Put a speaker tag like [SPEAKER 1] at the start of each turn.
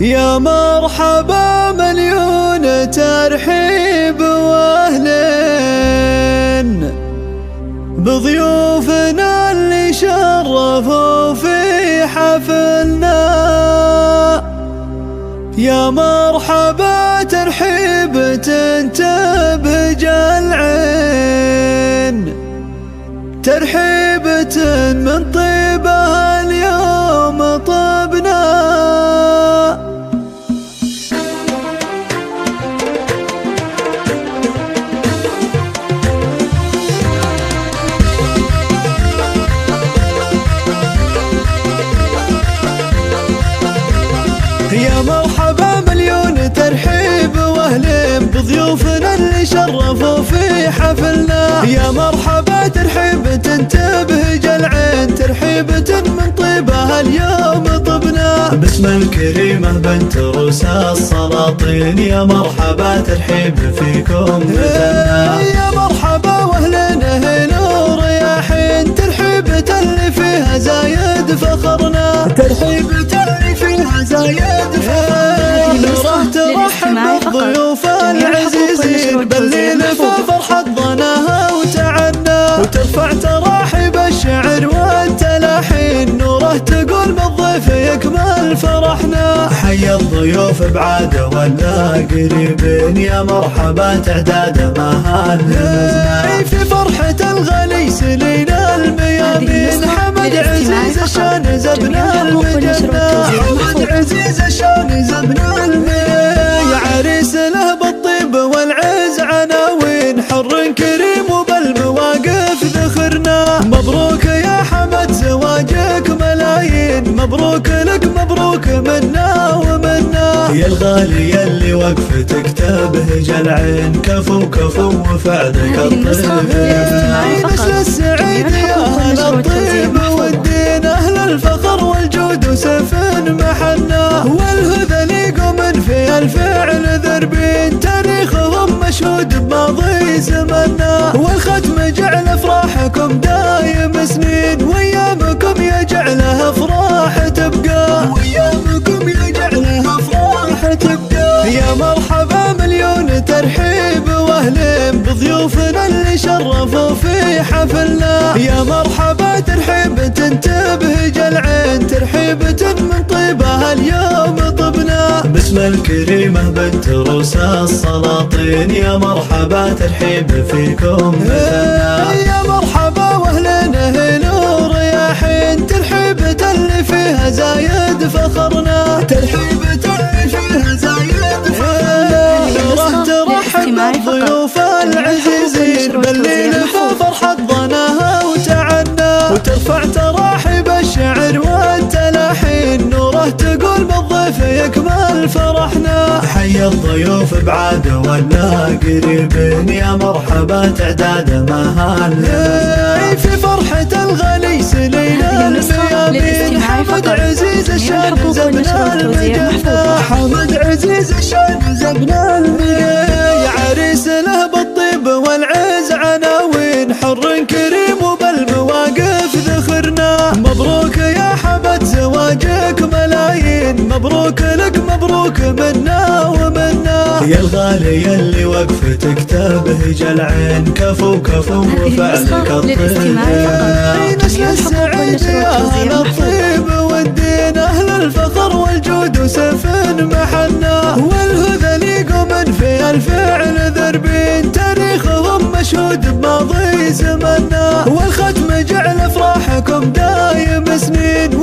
[SPEAKER 1] يا مرحبا مليون ترحيب واهلين بضيوفنا اللي شرفوا في حفلنا. يا مرحبا ترحيب تبهج العين، ترحيبة من طيبها اليوم طبنا. يا مرحبا مليون ترحيب واهلين بضيوفنا اللي شرفوا في حفلنا. يا مرحبا ترحيبة تبهج العين، ترحيبة من طيبها اليوم طبنا. باسم الكريمة بنت روس السلاطين، يا مرحبا ترحيب فيكم مثلنا. يا مرحبا واهلنا هنا ورياحين، ترحيبة اللي فيها زايد فخرنا، ترحيبة اللي فيها زايد فخرنا. نوره ترحب بالضيوف العزيزين، بالليل ففرحة ظناها وتعنى، وترفع تراحيب الشعر والتلاحين. نوره تقول بالضيف يكمل فرحنا، حي الضيوف بعاد ولا قريبين، يا مرحبا تعداد ما هالمزنا. في فرحة الغلي سلينا الميامين، حمد عزيز الشان زبنا المجنة، حمد عزيز الشان زبنا المجنة. يا عريس له بالطيب والعز عناوين، حر كريم وبالمواقف ذخرنا. مبروك يا حمد زواجك ملايين، مبروك لك مبروك منا ومنا. يا الغالي اللي وقفتك تبهج العين، كفو كفو وفعلك الطيب. نسل السعيد يا أهل الطيب والدين، أهل الفخر والجود وسيف محنا. والهذلي قوم في الفعل ذربين، تاريخهم مشهود بماضي زمنا. والختم جعل افراحكم دايم سنين، وايامكم يجعلها افراح تبقى، وايامكم يجعلها افراح تبقى. يا مرحبا مليون ترحيب واهلين بضيوفنا اللي شرفوا في حفلنا. يا مرحبا ترحيبة تبهج العين، ترحيبة من طيبها اليوم طبنا. باسم الكريمة بنت روس السلاطين، يا مرحبا ترحيب فيكم مثلنا. يا مرحبا واهلنا هنا ورياحين، ترحيبة اللي فيها زايد فخرنا، ترحيبة اللي فيها زايد فخرنا. نوره ترحب بالضيوف العزيزين، بالليل ففرحة ظناها وتعنى، وترفع تراحيب الشعر والتلاحين. نوره تقول بالضيف يكمل فرحنا، حي الضيوف بعاد ولا قريبين، يا مرحبا تعداد ما هالمزنا. في فرحة الغلي سلينا الميامين، حمد عزيز الشان زبنا المجنة، حمد عزيز الشان زبنا المجنة. يا عريس له بالطيب والعز عناوين، حر كريم وبالمواقف ذخرنا. مبروك يا حمد زواجك ملايين، مبروك لك مبروك منا ومنا. يا الغالي اللي وقفتك تبهج العين، كفو كفو وفعلك الطيب. نسل السعيد يا أهل الطيب والدين، أهل الفخر والجود وسيف محنا. والهذلي قوم في الفعل ذربين، تاريخهم مشهود بماضي زمنا. والختم جعل افراحكم دايم سنين.